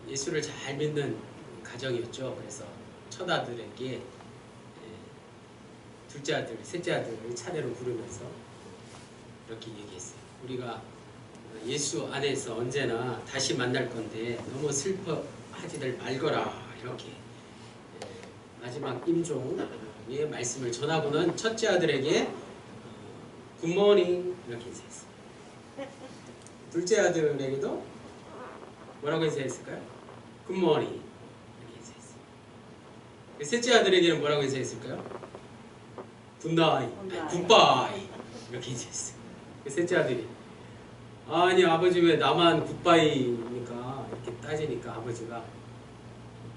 예수를 잘 믿는 가정이었죠. 그래서 첫 아들에게 둘째 아들, 셋째 아들을 차례로 부르면서 이렇게 얘기했어요. 우리가 예수 안에서 언제나 다시 만날 건데 너무 슬퍼하지들 말거라. 이렇게 마지막 임종의 말씀을 전하고는 첫째 아들에게 굿모닝 이렇게 인사했어요. 둘째 아들에게도 뭐라고 인사했을까요? 굿모닝 이렇게 인사했어요. 셋째 아들에게는 뭐라고 인사했을까요? 굿나잇, 굿바이 이렇게 인사했어요. 셋째 아들이 아니 아버지 왜 나만 굿바이니까 이렇게 따지니까 아버지가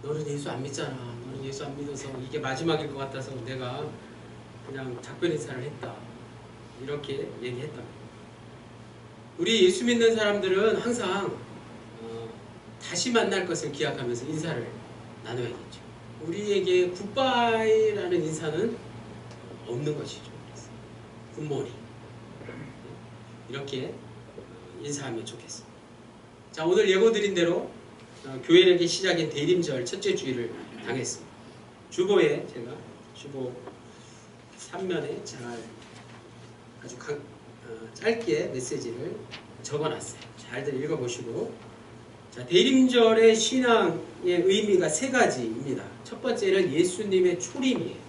너는 예수 안 믿잖아. 너는 예수 안 믿어서 이게 마지막일 것 같아서 내가 그냥 작별 인사를 했다. 이렇게 얘기했다. 우리 예수 믿는 사람들은 항상 다시 만날 것을 기약하면서 인사를 나눠야겠죠. 우리에게 굿바이라는 인사는 없는 것이죠. 굿모닝 이렇게 인사하면 좋겠습니다. 자, 오늘 예고드린 대로 교회력의 시작인 대림절 첫째 주일을 당했습니다. 주보에 제가 주보 3면에 잘 아주 짧게 메시지를 적어놨어요. 잘들 읽어보시고, 자, 대림절의 신앙의 의미가 세 가지입니다. 첫 번째는 예수님의 초림이에요.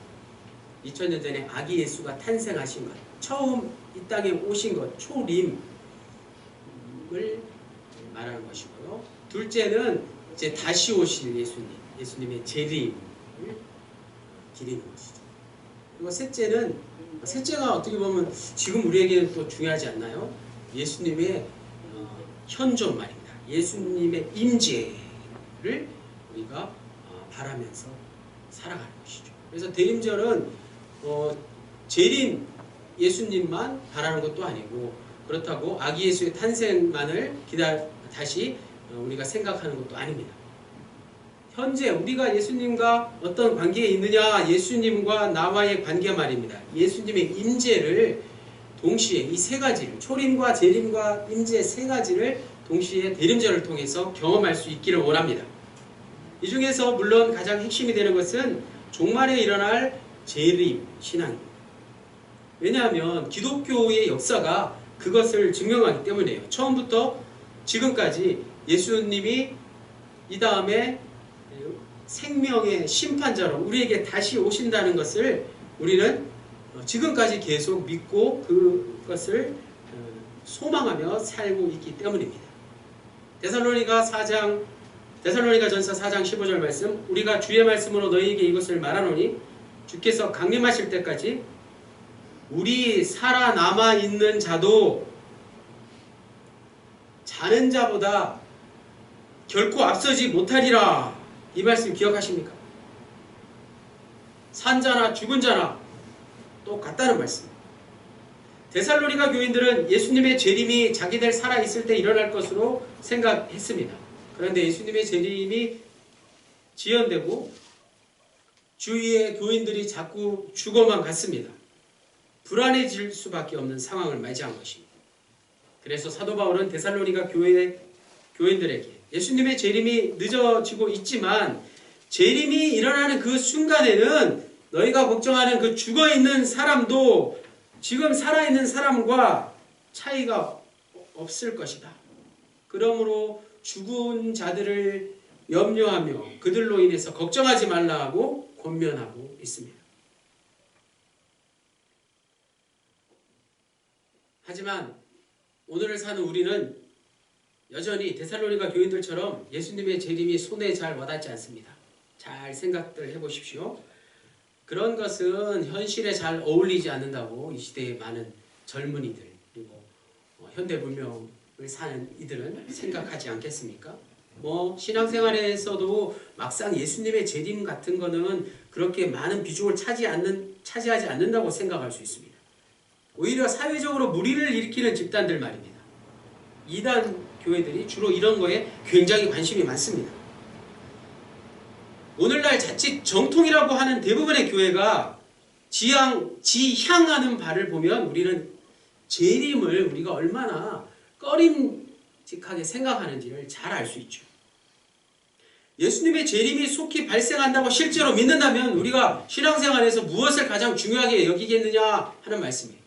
2000년 전에 아기 예수가 탄생하신 것, 처음 이 땅에 오신 것, 초림을 말하는 것이고요. 둘째는 이제 다시 오실 예수님, 예수님의 재림을 기리는 것이죠. 그리고 셋째가 어떻게 보면 지금 우리에게는 또 중요하지 않나요? 예수님의 현존 말입니다. 예수님의 임재를 우리가 바라면서 살아가는 것이죠. 그래서 대림절은 재림 예수님만 바라는 것도 아니고, 그렇다고 아기 예수의 탄생만을 다시 우리가 생각하는 것도 아닙니다. 현재 우리가 예수님과 어떤 관계에 있느냐, 예수님과 나와의 관계 말입니다. 예수님의 임재를 동시에 이 세 가지를, 초림과 재림과 임재 세 가지를 동시에 대림절을 통해서 경험할 수 있기를 원합니다. 이 중에서 물론 가장 핵심이 되는 것은 종말에 일어날 재림 신앙입니다. 왜냐하면 기독교의 역사가 그것을 증명하기 때문이에요. 처음부터 지금까지 예수님이 이 다음에 생명의 심판자로 우리에게 다시 오신다는 것을 우리는 지금까지 계속 믿고 그것을 소망하며 살고 있기 때문입니다. 데살로니가전서 4장 15절 말씀, 우리가 주의 말씀으로 너희에게 이것을 말하노니 주께서 강림하실 때까지 우리 살아남아 있는 자도 자는 자보다 결코 앞서지 못하리라. 이 말씀 기억하십니까? 산 자나 죽은 자나 똑같다는 말씀. 데살로니가 교인들은 예수님의 재림이 자기들 살아있을 때 일어날 것으로 생각했습니다. 그런데 예수님의 재림이 지연되고 주위의 교인들이 자꾸 죽어만 갔습니다. 불안해질 수밖에 없는 상황을 맞이한 것입니다. 그래서 사도 바울은 데살로니가 교인들에게 예수님의 재림이 늦어지고 있지만 재림이 일어나는 그 순간에는 너희가 걱정하는 그 죽어있는 사람도 지금 살아있는 사람과 차이가 없을 것이다. 그러므로 죽은 자들을 염려하며 그들로 인해서 걱정하지 말라 하고 권면하고 있습니다. 하지만 오늘을 사는 우리는 여전히 데살로니가 교인들처럼 예수님의 재림이 손에 잘 와닿지 않습니다. 잘 생각들 해보십시오. 그런 것은 현실에 잘 어울리지 않는다고 이 시대의 많은 젊은이들 그리고 현대 문명을 사는 이들은 생각하지 않겠습니까? 신앙생활에서도 막상 예수님의 재림 같은 거는 그렇게 많은 비중을 차지하지 않는다고 생각할 수 있습니다. 오히려 사회적으로 무리를 일으키는 집단들 말입니다. 이단 교회들이 주로 이런 거에 굉장히 관심이 많습니다. 오늘날 자칫 정통이라고 하는 대부분의 교회가 지향하는 바를 보면 우리는 재림을 우리가 얼마나 꺼림직하게 생각하는지를 잘 알 수 있죠. 예수님의 재림이 속히 발생한다고 실제로 믿는다면 우리가 신앙생활에서 무엇을 가장 중요하게 여기겠느냐 하는 말씀이에요.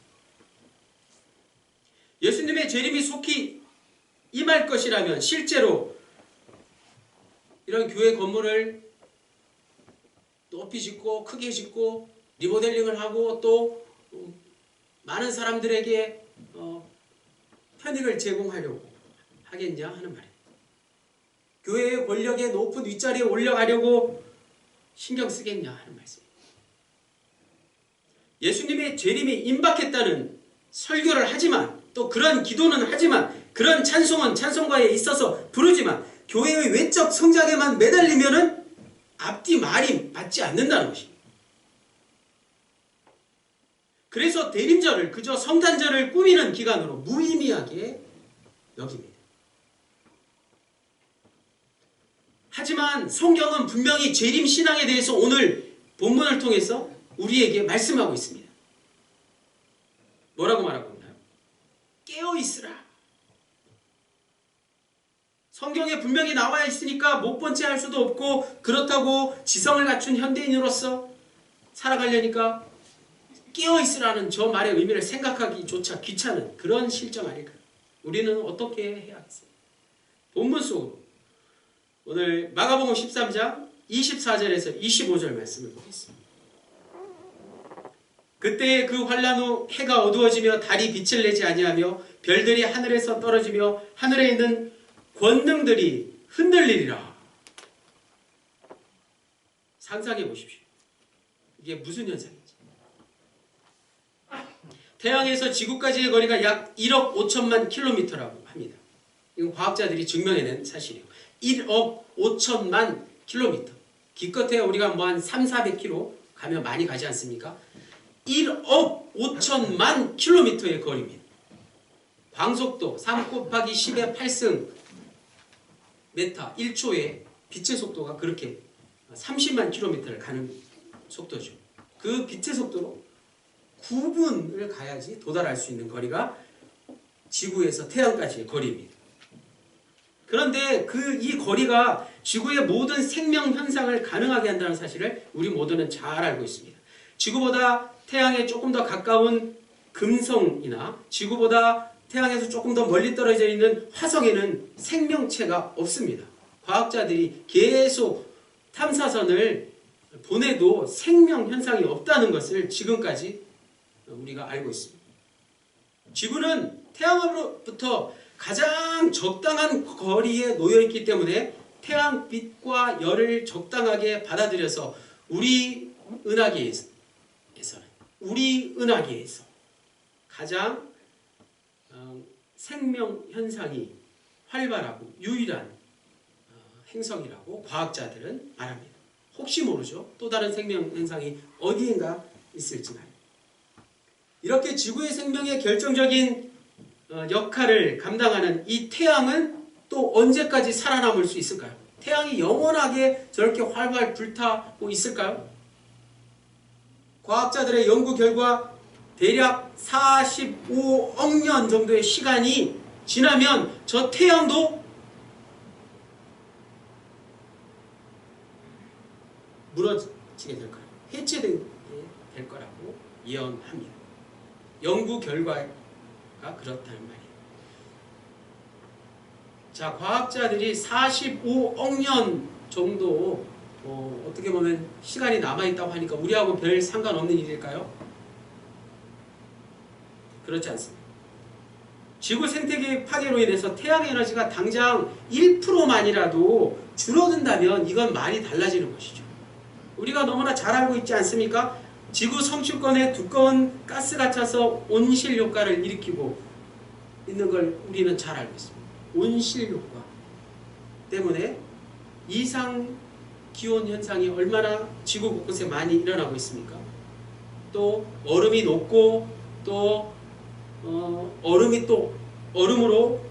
예수님의 재림이 속히 임할 것이라면 실제로 이런 교회 건물을 높이 짓고 크게 짓고 리모델링을 하고 또 많은 사람들에게 편익을 제공하려고 하겠냐 하는 말이에요. 교회의 권력의 높은 윗자리에 올려가려고 신경 쓰겠냐 하는 말씀이에요. 예수님의 재림이 임박했다는 설교를 하지만 또 그런 기도는 하지만 그런 찬송은 찬송가에 있어서 부르지만 교회의 외적 성장에만 매달리면은 앞뒤 말이 맞지 않는다는 것입니다. 그래서 대림절을 그저 성탄절을 꾸미는 기간으로 무의미하게 여깁니다. 하지만 성경은 분명히 재림 신앙에 대해서 오늘 본문을 통해서 우리에게 말씀하고 있습니다. 뭐라고 말하고 있나요? 깨어있으라. 성경에 분명히 나와 있으니까 못 본 채 할 수도 없고 그렇다고 지성을 갖춘 현대인으로서 살아가려니까 깨어있으라는 저 말의 의미를 생각하기조차 귀찮은 그런 실정 아닐까요? 우리는 어떻게 해야겠어요? 본문 속으로 오늘 마가복음 13장 24절에서 25절 말씀을 보겠습니다. 그때의 그 환란 후 해가 어두워지며 달이 빛을 내지 아니하며 별들이 하늘에서 떨어지며 하늘에 있는 권능들이 흔들리리라. 상상해 보십시오. 이게 무슨 현상이지? 태양에서 지구까지의 거리가 약 1억 5천만 킬로미터라고 합니다. 이건 과학자들이 증명해낸 사실이에요. 1억 5천만 킬로미터. 기껏해야 우리가 뭐 한 3, 400km 가면 많이 가지 않습니까? 1억 5천만 킬로미터의 거리입니다. 광속도 3 곱하기 10의 8승 메타 1초에 빛의 속도가 그렇게 30만 킬로미터를 가는 속도죠. 그 빛의 속도로 9분을 가야지 도달할 수 있는 거리가 지구에서 태양까지의 거리입니다. 그런데 이 거리가 지구의 모든 생명 현상을 가능하게 한다는 사실을 우리 모두는 잘 알고 있습니다. 지구보다 태양에 조금 더 가까운 금성이나 지구보다 태양에서 조금 더 멀리 떨어져 있는 화성에는 생명체가 없습니다. 과학자들이 계속 탐사선을 보내도 생명 현상이 없다는 것을 지금까지 우리가 알고 있습니다. 지구는 태양으로부터 가장 적당한 거리에 놓여있기 때문에 태양빛과 열을 적당하게 받아들여서 우리 은하계에서 가장 생명 현상이 활발하고 유일한 행성이라고 과학자들은 말합니다. 혹시 모르죠. 또 다른 생명 현상이 어디인가 있을지 말입니다. 이렇게 지구의 생명의 결정적인 역할을 감당하는 이 태양은 또 언제까지 살아남을 수 있을까요? 태양이 영원하게 저렇게 활활 불타고 있을까요? 과학자들의 연구 결과 대략 45억 년 정도의 시간이 지나면 저 태양도 무너지게 될 거예요. 해체되게 될 거라고 예언합니다. 연구 결과가 그렇다는 말이에요. 자, 과학자들이 45억 년 정도 어떻게 보면 시간이 남아있다고 하니까 우리하고 별 상관없는 일일까요? 그렇지 않습니다. 지구 생태계 파괴로 인해서 태양 에너지가 당장 1%만이라도 줄어든다면 이건 말이 달라지는 것이죠. 우리가 너무나 잘 알고 있지 않습니까? 지구 성층권에 두꺼운 가스가 차서 온실 효과를 일으키고 있는 걸 우리는 잘 알고 있습니다. 온실 효과 때문에 이상 기온 현상이 얼마나 지구 곳곳에 많이 일어나고 있습니까? 또 얼음이 녹고 또 얼음이 또 얼음으로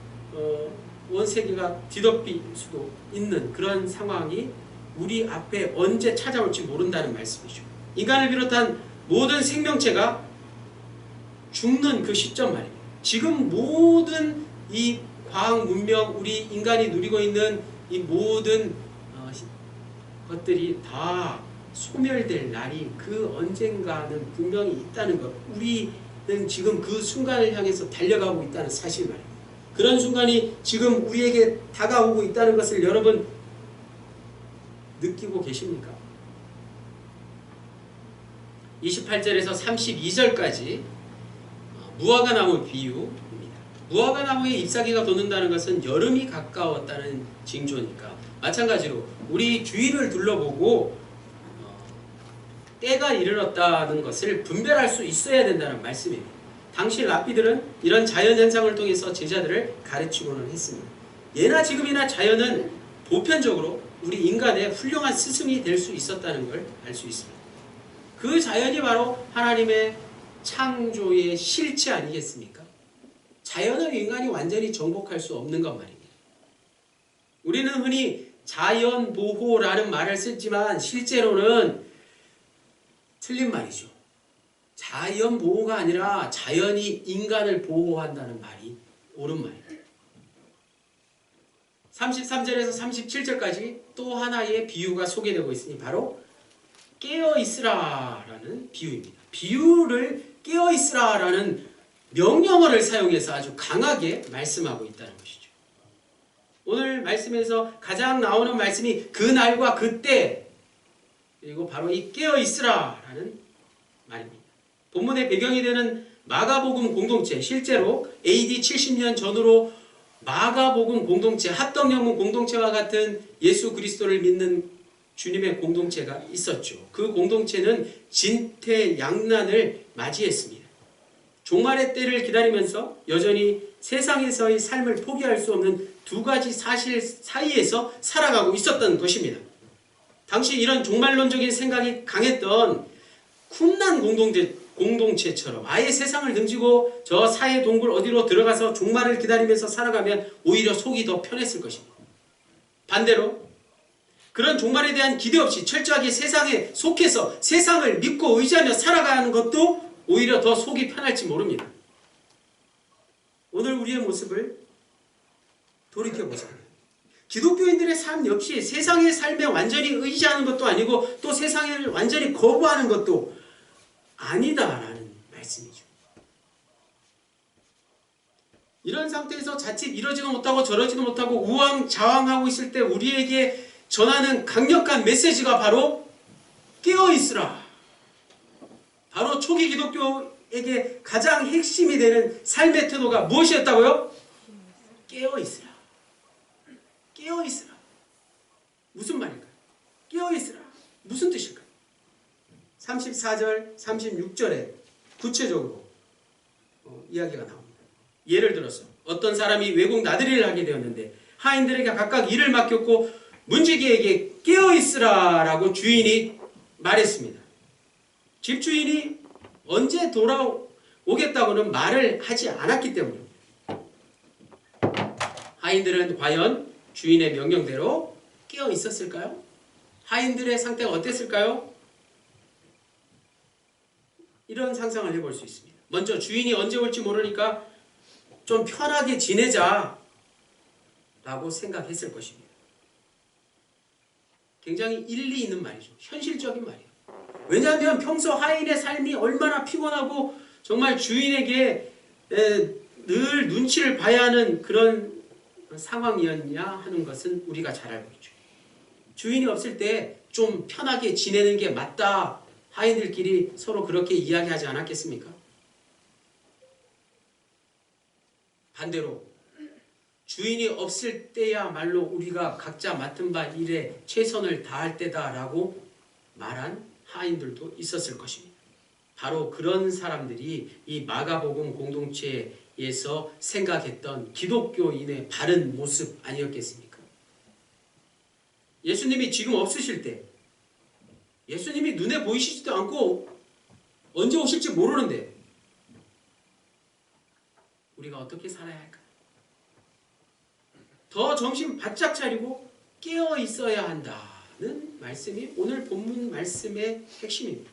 원세계가 뒤덮일 수도 있는 그런 상황이 우리 앞에 언제 찾아올지 모른다는 말씀이죠. 인간을 비롯한 모든 생명체가 죽는 그 시점 말입니다. 지금 모든 이 과학 문명, 우리 인간이 누리고 있는 이 모든 것들이 다 소멸될 날이 그 언젠가는 분명히 있다는 것. 우리는 지금 그 순간을 향해서 달려가고 있다는 사실 말입니다. 그런 순간이 지금 우리에게 다가오고 있다는 것을 여러분 느끼고 계십니까? 28절에서 32절까지 무화과나무 비유입니다. 무화과나무에 잎사귀가 돋는다는 것은 여름이 가까웠다는 징조니까 마찬가지로 우리 주위를 둘러보고 때가 이르렀다는 것을 분별할 수 있어야 된다는 말씀입니다. 당시 랍비들은 이런 자연현상을 통해서 제자들을 가르치고는 했습니다. 예나 지금이나 자연은 보편적으로 우리 인간의 훌륭한 스승이 될 수 있었다는 걸 알 수 있습니다. 그 자연이 바로 하나님의 창조의 실체 아니겠습니까? 자연을 인간이 완전히 정복할 수 없는 것 말입니다. 우리는 흔히 자연보호라는 말을 쓰지만 실제로는 틀린 말이죠. 자연보호가 아니라 자연이 인간을 보호한다는 말이 옳은 말입니다. 33절에서 37절까지 또 하나의 비유가 소개되고 있으니 바로 깨어있으라라는 비유입니다. 비유를 깨어있으라라는 명령어를 사용해서 아주 강하게 말씀하고 있다는 것이죠. 오늘 말씀에서 가장 나오는 말씀이 그날과 그때, 그리고 바로 이 깨어있으라라는 말입니다. 본문의 배경이 되는 마가복음 공동체, 실제로 AD 70년 전후로 마가복음 공동체, 합덕영문 공동체와 같은 예수 그리스도를 믿는 주님의 공동체가 있었죠. 그 공동체는 진퇴양난을 맞이했습니다. 종말의 때를 기다리면서 여전히 세상에서의 삶을 포기할 수 없는 두 가지 사실 사이에서 살아가고 있었던 것입니다. 당시 이런 종말론적인 생각이 강했던 쿰난 공동체처럼 아예 세상을 등지고 저 사해 동굴 어디로 들어가서 종말을 기다리면서 살아가면 오히려 속이 더 편했을 것입니다. 반대로 그런 종말에 대한 기대 없이 철저하게 세상에 속해서 세상을 믿고 의지하며 살아가는 것도 오히려 더 속이 편할지 모릅니다. 오늘 우리의 모습을 돌이켜보자. 기독교인들의 삶 역시 세상의 삶에 완전히 의지하는 것도 아니고 또 세상을 완전히 거부하는 것도 아니다라는 말씀이죠. 이런 상태에서 자칫 이러지도 못하고 저러지도 못하고 우왕좌왕하고 있을 때 우리에게 전하는 강력한 메시지가 바로 깨어있으라. 바로 초기 기독교에게 가장 핵심이 되는 삶의 태도가 무엇이었다고요? 깨어있으라. 깨어있으라. 무슨 말일까요? 깨어있으라. 무슨 뜻일까요? 34절, 36절에 구체적으로 이야기가 나옵니다. 예를 들어서 어떤 사람이 외국 나들이를 하게 되었는데 하인들에게 각각 일을 맡겼고 문지기에게 깨어있으라 라고 주인이 말했습니다. 집주인이 언제 돌아오겠다고는 말을 하지 않았기 때문입니다. 하인들은 과연 주인의 명령대로 깨어 있었을까요? 하인들의 상태가 어땠을까요? 이런 상상을 해볼 수 있습니다. 먼저 주인이 언제 올지 모르니까 좀 편하게 지내자 라고 생각했을 것입니다. 굉장히 일리 있는 말이죠. 현실적인 말이에요. 왜냐하면 평소 하인의 삶이 얼마나 피곤하고 정말 주인에게 늘 눈치를 봐야 하는 그런 상황이었냐 하는 것은 우리가 잘 알고 있죠. 주인이 없을 때 좀 편하게 지내는 게 맞다. 하인들끼리 서로 그렇게 이야기하지 않았겠습니까? 반대로 주인이 없을 때야말로 우리가 각자 맡은 바 일에 최선을 다할 때다라고 말한 하인들도 있었을 것입니다. 바로 그런 사람들이 이 마가복음 공동체에서 생각했던 기독교인의 바른 모습 아니었겠습니까? 예수님이 지금 없으실 때, 예수님이 눈에 보이시지도 않고 언제 오실지 모르는데 우리가 어떻게 살아야 할까요? 더 정신 바짝 차리고 깨어 있어야 한다는 말씀이 오늘 본문 말씀의 핵심입니다.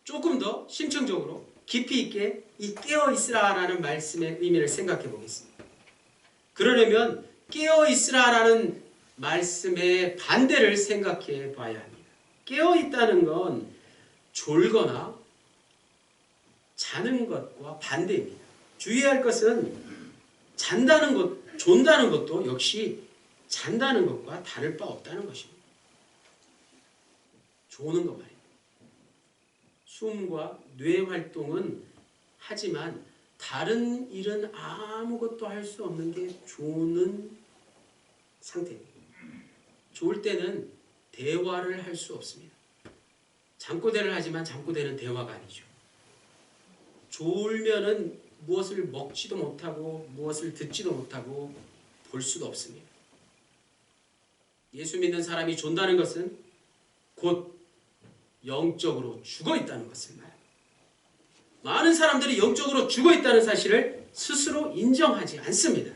조금 더 심층적으로 깊이 있게 이 깨어 있으라라는 말씀의 의미를 생각해 보겠습니다. 그러려면 깨어 있으라라는 말씀의 반대를 생각해 봐야 합니다. 깨어있다는 건 졸거나 자는 것과 반대입니다. 주의할 것은 잔다는 것, 존다는 것도 역시 잔다는 것과 다를 바 없다는 것입니다. 조는 것 말입니다. 숨과 뇌 활동은 하지만 다른 일은 아무것도 할 수 없는 게 조는 상태입니다. 좋을 때는 대화를 할 수 없습니다. 잠꼬대를 하지만 잠꼬대는 대화가 아니죠. 졸면은 무엇을 먹지도 못하고 무엇을 듣지도 못하고 볼 수도 없습니다. 예수 믿는 사람이 존다는 것은 곧 영적으로 죽어 있다는 것을 말합니다. 많은 사람들이 영적으로 죽어 있다는 사실을 스스로 인정하지 않습니다.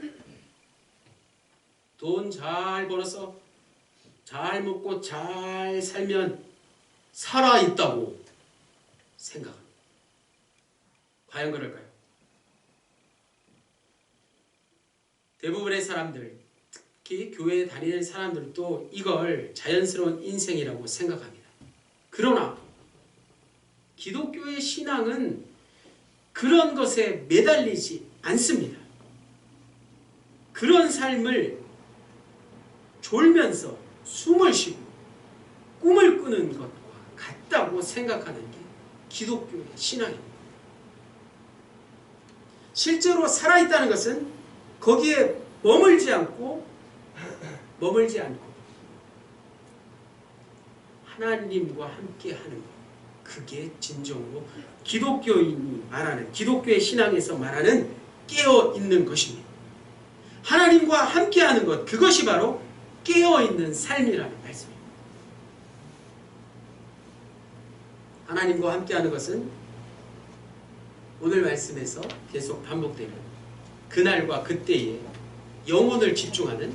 돈 잘 벌어서 잘 먹고 잘 살면 살아있다고 생각합니다. 과연 그럴까요? 대부분의 사람들, 특히 교회에 다니는 사람들도 이걸 자연스러운 인생이라고 생각합니다. 그러나 기독교의 신앙은 그런 것에 매달리지 않습니다. 그런 삶을 졸면서 숨을 쉬고 꿈을 꾸는 것과 같다고 생각하는 게 기독교의 신앙입니다. 실제로 살아있다는 것은 거기에 머물지 않고 하나님과 함께 하는 것. 그게 진정으로 기독교인이 말하는, 기독교의 신앙에서 말하는 깨어있는 것입니다. 하나님과 함께 하는 것, 그것이 바로 깨어있는 삶이라는 말씀입니다. 하나님과 함께 하는 것은 오늘 말씀에서 계속 반복되는 그날과 그때에 영혼을 집중하는,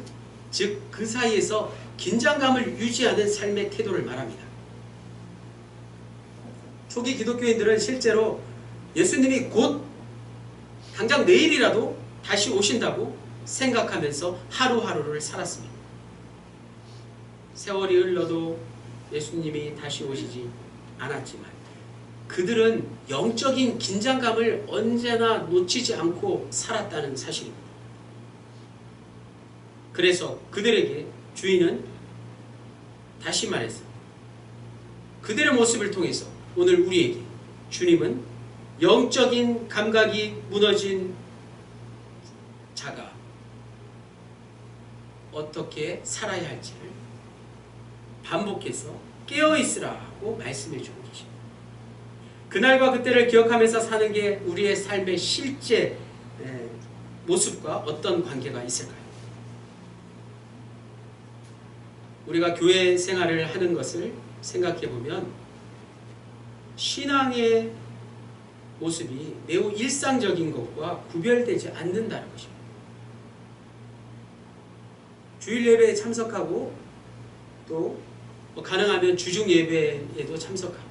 즉 그 사이에서 긴장감을 유지하는 삶의 태도를 말합니다. 초기 기독교인들은 실제로 예수님이 곧 당장 내일이라도 다시 오신다고 생각하면서 하루하루를 살았습니다. 세월이 흘러도 예수님이 다시 오시지 않았지만 그들은 영적인 긴장감을 언제나 놓치지 않고 살았다는 사실입니다. 그래서 그들에게 주인은 다시 말해서 그들의 모습을 통해서 오늘 우리에게 주님은 영적인 감각이 무너진 자가 어떻게 살아야 할지를 반복해서 깨어있으라고 말씀해 주고 계십니다. 그날과 그때를 기억하면서 사는 게 우리의 삶의 실제 모습과 어떤 관계가 있을까요? 우리가 교회 생활을 하는 것을 생각해 보면 신앙의 모습이 매우 일상적인 것과 구별되지 않는다는 것입니다. 주일 예배에 참석하고 또 가능하면 주중 예배에도 참석하고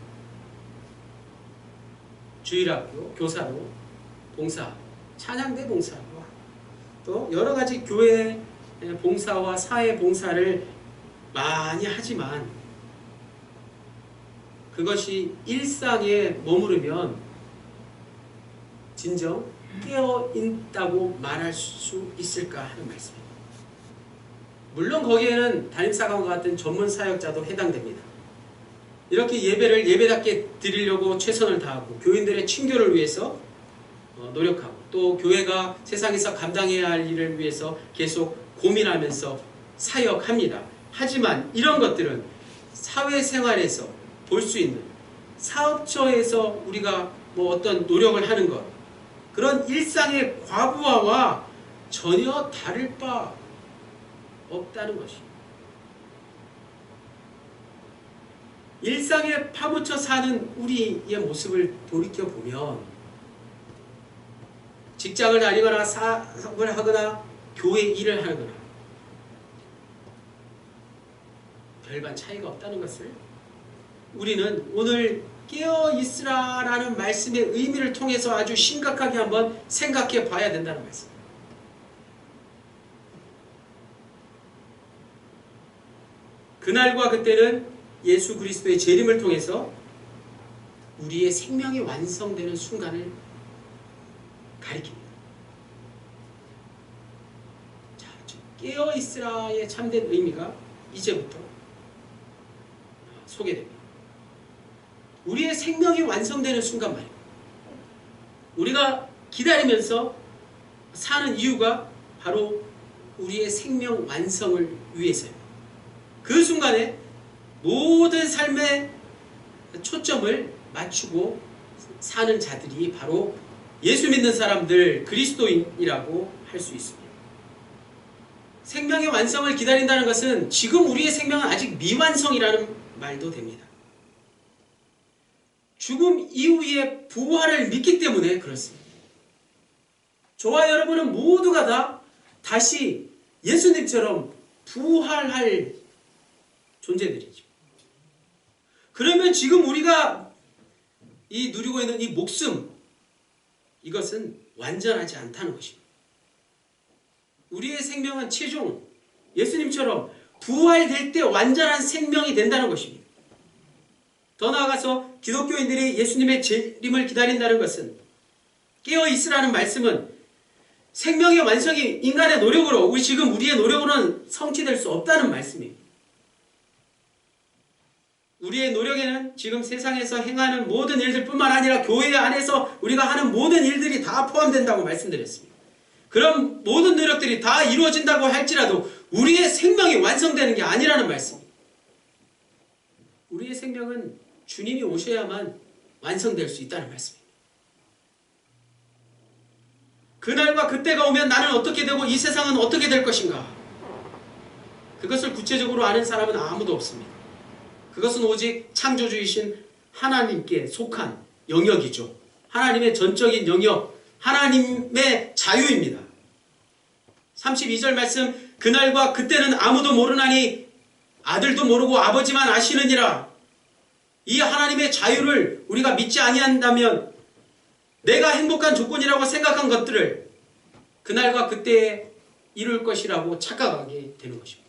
주일학교, 교사로 봉사, 찬양대 봉사와 또 여러 가지 교회 봉사와 사회 봉사를 많이 하지만 그것이 일상에 머무르면 진정 깨어있다고 말할 수 있을까 하는 말씀입니다. 물론 거기에는 담임사관과 같은 전문 사역자도 해당됩니다. 이렇게 예배를 예배답게 드리려고 최선을 다하고 교인들의 친교를 위해서 노력하고 또 교회가 세상에서 감당해야 할 일을 위해서 계속 고민하면서 사역합니다. 하지만 이런 것들은 사회생활에서 볼 수 있는 사업처에서 우리가 어떤 노력을 하는 것, 그런 일상의 과부하와 전혀 다를 바 없다는 것입니다. 일상에 파묻혀 사는 우리의 모습을 돌이켜보면 직장을 다니거나 사업을 하거나 교회 일을 하거나 별반 차이가 없다는 것을 우리는 오늘 깨어있으라 라는 말씀의 의미를 통해서 아주 심각하게 한번 생각해 봐야 된다는 말씀. 그날과 그때는 예수 그리스도의 재림을 통해서 우리의 생명이 완성되는 순간을 가리킵니다. 자, 깨어있으라의 참된 의미가 이제부터 소개됩니다. 우리의 생명이 완성되는 순간 말입니다. 우리가 기다리면서 사는 이유가 바로 우리의 생명 완성을 위해서입니다. 그 순간에 모든 삶의 초점을 맞추고 사는 자들이 바로 예수 믿는 사람들, 그리스도인이라고 할 수 있습니다. 생명의 완성을 기다린다는 것은 지금 우리의 생명은 아직 미완성이라는 말도 됩니다. 죽음 이후의 부활을 믿기 때문에 그렇습니다. 저와 여러분은 모두가 다 다시 예수님처럼 부활할 존재들이죠. 그러면 지금 우리가 누리고 있는 이 목숨, 이것은 완전하지 않다는 것입니다. 우리의 생명은 최종 예수님처럼 부활될 때 완전한 생명이 된다는 것입니다. 더 나아가서 기독교인들이 예수님의 재림을 기다린다는 것은, 깨어 있으라는 말씀은 생명의 완성이 인간의 노력으로, 우리의 노력으로는 성취될 수 없다는 말씀입니다. 우리의 노력에는 지금 세상에서 행하는 모든 일들뿐만 아니라 교회 안에서 우리가 하는 모든 일들이 다 포함된다고 말씀드렸습니다. 그런 모든 노력들이 다 이루어진다고 할지라도 우리의 생명이 완성되는 게 아니라는 말씀입니다. 우리의 생명은 주님이 오셔야만 완성될 수 있다는 말씀입니다. 그날과 그때가 오면 나는 어떻게 되고 이 세상은 어떻게 될 것인가? 그것을 구체적으로 아는 사람은 아무도 없습니다. 그것은 오직 창조주이신 하나님께 속한 영역이죠. 하나님의 전적인 영역, 하나님의 자유입니다. 32절 말씀, 그날과 그때는 아무도 모르나니 아들도 모르고 아버지만 아시느니라. 이 하나님의 자유를 우리가 믿지 아니한다면 내가 행복한 조건이라고 생각한 것들을 그날과 그때에 이룰 것이라고 착각하게 되는 것입니다.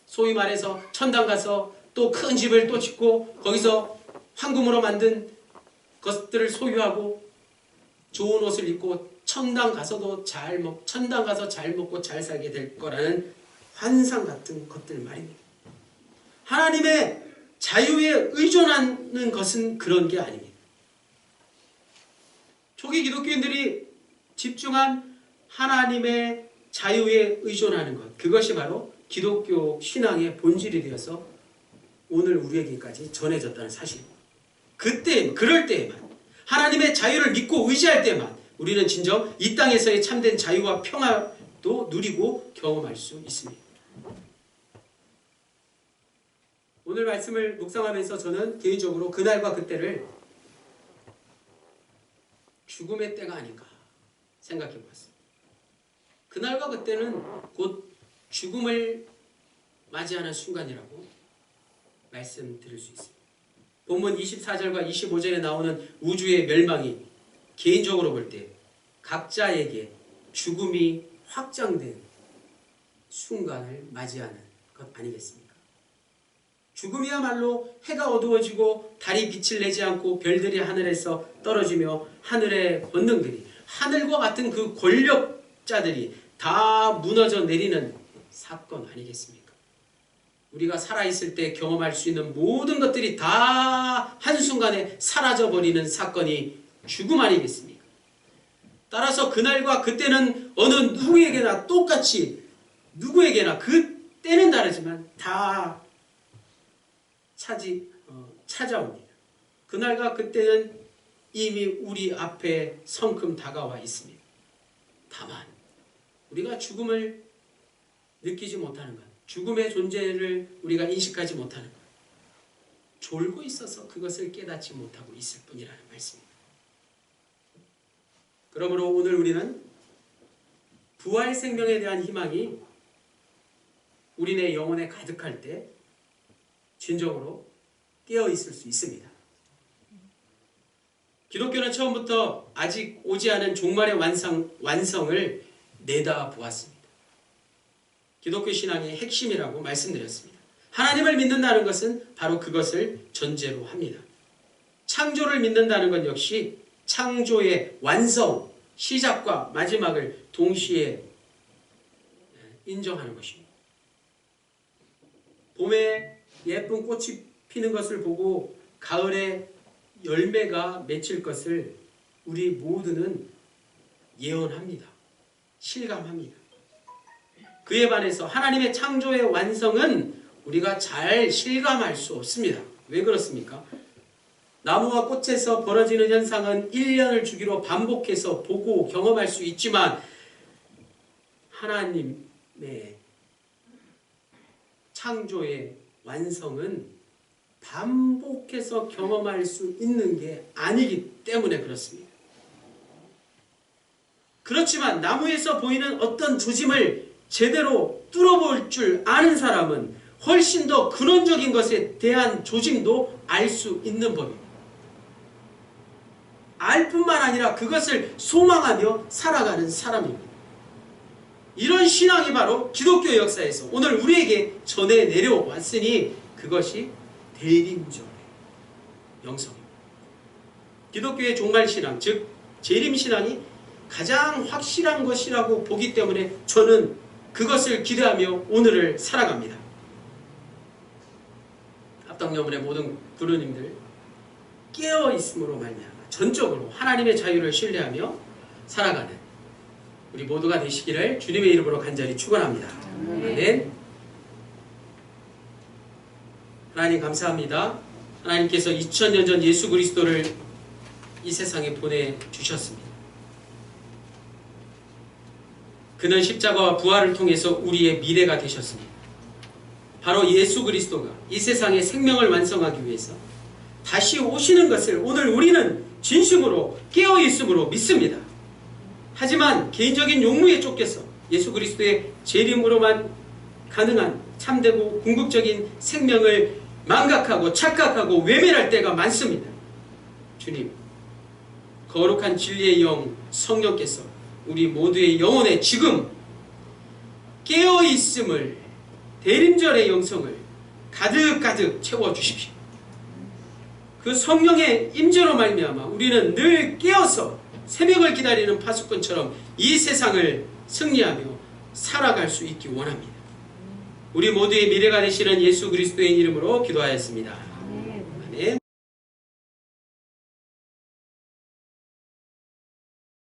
소위 말해서 천당 가서 또 큰 집을 또 짓고 거기서 황금으로 만든 것들을 소유하고 좋은 옷을 입고 천당 가서 잘 먹고 잘 살게 될 거라는 환상 같은 것들 말입니다. 하나님의 자유에 의존하는 것은 그런 게 아닙니다. 초기 기독교인들이 집중한 하나님의 자유에 의존하는 것, 그것이 바로 기독교 신앙의 본질이 되어서 오늘 우리에게까지 전해졌다는 사실입니다. 그럴 때에만, 하나님의 자유를 믿고 의지할 때만 우리는 진정 이 땅에서의 참된 자유와 평화도 누리고 경험할 수 있습니다. 오늘 말씀을 묵상하면서 저는 개인적으로 그날과 그때를 죽음의 때가 아닌가 생각해 보았습니다. 그날과 그때는 곧 죽음을 맞이하는 순간이라고 말씀드릴 수 있습니다. 본문 24절과 25절에 나오는 우주의 멸망이 개인적으로 볼 때 각자에게 죽음이 확정된 순간을 맞이하는 것 아니겠습니까? 죽음이야말로 해가 어두워지고 달이 빛을 내지 않고 별들이 하늘에서 떨어지며 하늘의 권능들이, 하늘과 같은 그 권력자들이 다 무너져 내리는 사건 아니겠습니까? 우리가 살아있을 때 경험할 수 있는 모든 것들이 다 한순간에 사라져버리는 사건이 죽음 아니겠습니까? 따라서 그날과 그때는 어느 누구에게나 똑같이, 누구에게나 그 때는 다르지만 다 찾아옵니다. 그날과 그때는 이미 우리 앞에 성큼 다가와 있습니다. 다만 우리가 죽음을 느끼지 못하는 것, 죽음의 존재를 우리가 인식하지 못하는 것, 졸고 있어서 그것을 깨닫지 못하고 있을 뿐이라는 말씀입니다. 그러므로 오늘 우리는 부활 생명에 대한 희망이 우리네 영혼에 가득할 때 진정으로 깨어 있을 수 있습니다. 기독교는 처음부터 아직 오지 않은 종말의 완성을 내다보았습니다. 기독교 신앙의 핵심이라고 말씀드렸습니다. 하나님을 믿는다는 것은 바로 그것을 전제로 합니다. 창조를 믿는다는 건 역시 창조의 완성, 시작과 마지막을 동시에 인정하는 것입니다. 봄에 예쁜 꽃이 피는 것을 보고 가을에 열매가 맺힐 것을 우리 모두는 예언합니다. 실감합니다. 그에 반해서 하나님의 창조의 완성은 우리가 잘 실감할 수 없습니다. 왜 그렇습니까? 나무와 꽃에서 벌어지는 현상은 1년을 주기로 반복해서 보고 경험할 수 있지만 하나님의 창조의 완성은 반복해서 경험할 수 있는 게 아니기 때문에 그렇습니다. 그렇지만 나무에서 보이는 어떤 조짐을 제대로 뚫어볼 줄 아는 사람은 훨씬 더 근원적인 것에 대한 조짐도 알 수 있는 법입니다. 알 뿐만 아니라 그것을 소망하며 살아가는 사람입니다. 이런 신앙이 바로 기독교 역사에서 오늘 우리에게 전해 내려왔으니 그것이 대림절의 영성입니다. 기독교의 종말신앙, 즉 재림신앙이 가장 확실한 것이라고 보기 때문에 저는 그것을 기대하며 오늘을 살아갑니다. 합덕여문의 모든 부르님들 깨어있음으로 말미암아 전적으로 하나님의 자유를 신뢰하며 살아가는 우리 모두가 되시기를 주님의 이름으로 간절히 축원합니다. 아멘. 하나님 감사합니다. 하나님께서 2000년 전 예수 그리스도를 이 세상에 보내주셨습니다. 그는 십자가와 부활을 통해서 우리의 미래가 되셨습니다. 바로 예수 그리스도가 이 세상의 생명을 완성하기 위해서 다시 오시는 것을 오늘 우리는 진심으로 깨어있음으로 믿습니다. 하지만 개인적인 욕무에 쫓겨서 예수 그리스도의 재림으로만 가능한 참되고 궁극적인 생명을 망각하고 착각하고 외면할 때가 많습니다. 주님, 거룩한 진리의 영 성령께서 우리 모두의 영혼에 지금 깨어있음을, 대림절의 영성을 가득가득 채워주십시오. 그 성령의 임재로 말미암아 우리는 늘 깨어서 새벽을 기다리는 파수꾼처럼 이 세상을 승리하며 살아갈 수 있기 원합니다. 우리 모두의 미래가 되시는 예수 그리스도의 이름으로 기도하였습니다.